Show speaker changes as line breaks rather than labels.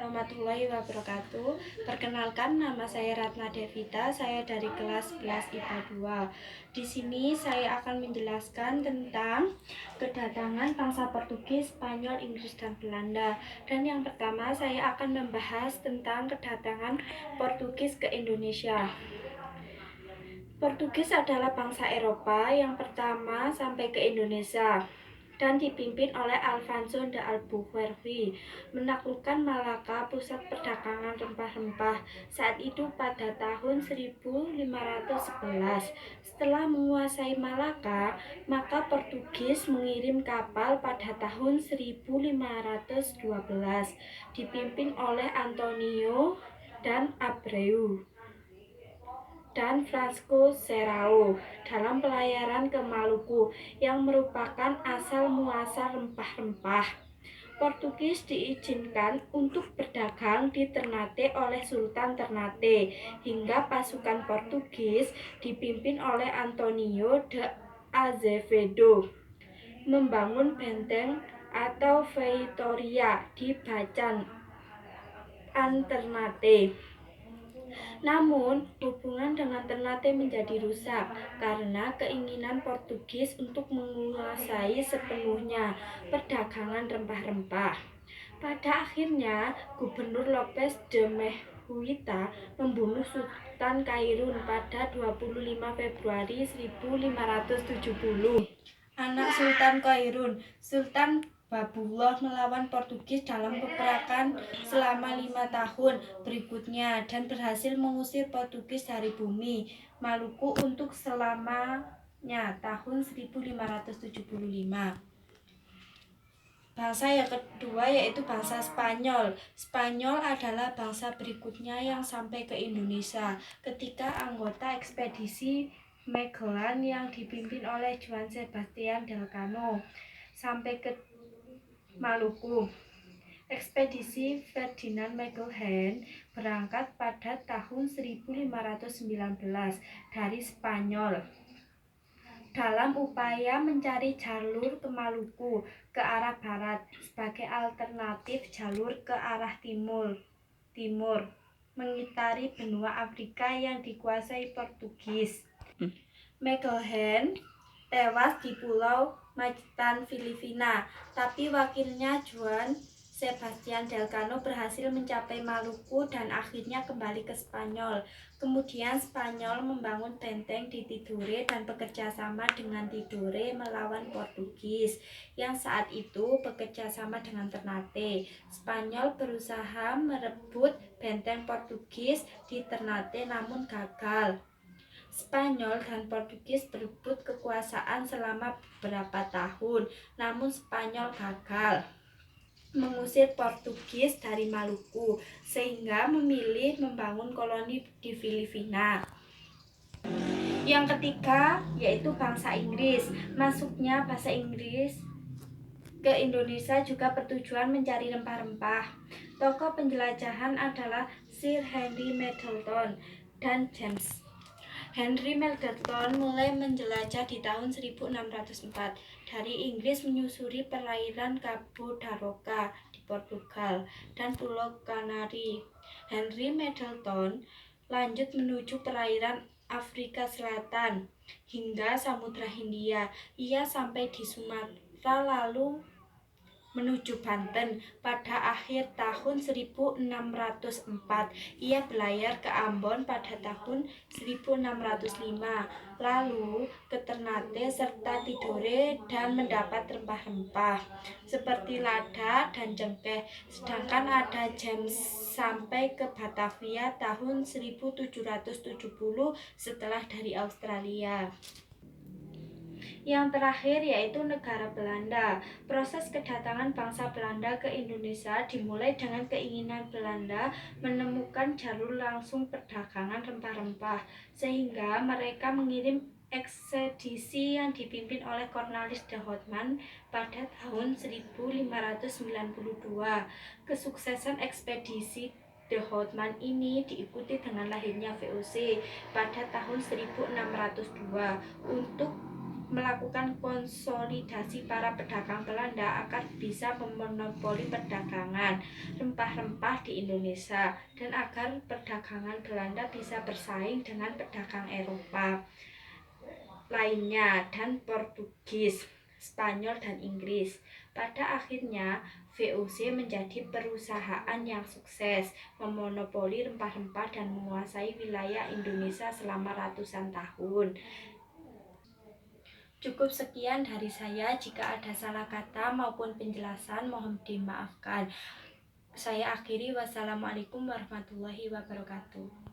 warahmatullahi wabarakatuh. Perkenalkan, nama saya Ratna Devita, saya dari kelas 11 IPA 2. Di sini saya akan menjelaskan tentang kedatangan bangsa Portugis, Spanyol, Inggris, dan Belanda. Dan yang pertama saya akan membahas tentang kedatangan Portugis ke Indonesia. Portugis adalah bangsa Eropa yang pertama sampai ke Indonesia dan dipimpin oleh Alfonso de Albuquerque, menaklukkan Malaka, pusat perdagangan rempah-rempah, saat itu pada tahun 1511. Setelah menguasai Malaka, maka Portugis mengirim kapal pada tahun 1512, dipimpin oleh Antonio dan Abreu dan Francisco Serrao dalam pelayaran ke Maluku yang merupakan asal muasal rempah-rempah. Portugis diizinkan untuk berdagang di Ternate oleh Sultan Ternate hingga pasukan Portugis dipimpin oleh Antonio de Azevedo membangun benteng atau Feitoria di Bacan Ternate. Namun, hubungan dengan Ternate menjadi rusak karena keinginan Portugis untuk menguasai sepenuhnya perdagangan rempah-rempah. Pada akhirnya, Gubernur Lopes de Mehuita membunuh Sultan Kairun pada 25 Februari 1570. Anak Sultan Kairun, Sultan Babullah melawan Portugis dalam peperangan selama 5 tahun berikutnya dan berhasil mengusir Portugis dari bumi Maluku untuk selamanya tahun 1575. Bangsa yang kedua yaitu bangsa Spanyol. Spanyol adalah bangsa berikutnya yang sampai ke Indonesia ketika anggota ekspedisi Magellan yang dipimpin oleh Juan Sebastian Elcano sampai ke Maluku. Ekspedisi Ferdinand Magellan berangkat pada tahun 1519 dari Spanyol dalam upaya mencari jalur ke Maluku ke arah barat sebagai alternatif jalur ke arah timur mengitari benua Afrika yang dikuasai Portugis. Magellan tewas di Pulau Magetan, Filipina, tapi wakilnya Juan Sebastian Elcano berhasil mencapai Maluku dan akhirnya kembali ke Spanyol. Kemudian Spanyol membangun benteng di Tidore dan bekerja sama dengan Tidore melawan Portugis yang saat itu bekerja sama dengan Ternate. Spanyol berusaha merebut benteng Portugis di Ternate namun gagal. Spanyol dan Portugis berebut kekuasaan selama beberapa tahun, namun Spanyol gagal mengusir Portugis dari Maluku, sehingga memilih membangun koloni di Filipina. Yang ketiga yaitu bangsa Inggris. Masuknya bangsa Inggris ke Indonesia juga bertujuan mencari rempah-rempah. Tokoh penjelajahan adalah Sir Henry Middleton dan James. Henry Middleton mulai menjelajah di tahun 1604 dari Inggris menyusuri perairan Cabo da Roca di Portugal dan Pulau Kanari. Henry Middleton lanjut menuju perairan Afrika Selatan hingga Samudra Hindia. Ia sampai di Sumatera lalu menuju Banten. Pada akhir tahun 1604, ia berlayar ke Ambon pada tahun 1605, lalu ke Ternate serta Tidore dan mendapat rempah-rempah seperti lada dan cengkeh. Sedangkan ada James sampai ke Batavia tahun 1770 setelah dari Australia. Yang terakhir yaitu negara Belanda. Proses kedatangan bangsa Belanda ke Indonesia dimulai dengan keinginan Belanda menemukan jalur langsung perdagangan rempah-rempah, sehingga mereka mengirim ekspedisi yang dipimpin oleh Cornelis de Houtman pada tahun 1592. Kesuksesan ekspedisi de Houtman ini diikuti dengan lahirnya VOC pada tahun 1602 untuk melakukan konsolidasi para pedagang Belanda agar bisa memonopoli perdagangan rempah-rempah di Indonesia dan agar perdagangan Belanda bisa bersaing dengan pedagang Eropa lainnya dan Portugis, Spanyol dan Inggris. Pada akhirnya VOC menjadi perusahaan yang sukses, memonopoli rempah-rempah dan menguasai wilayah Indonesia selama ratusan tahun. Cukup sekian dari saya. Jika ada salah kata maupun penjelasan mohon dimaafkan. Saya akhiri. Wassalamualaikum warahmatullahi wabarakatuh.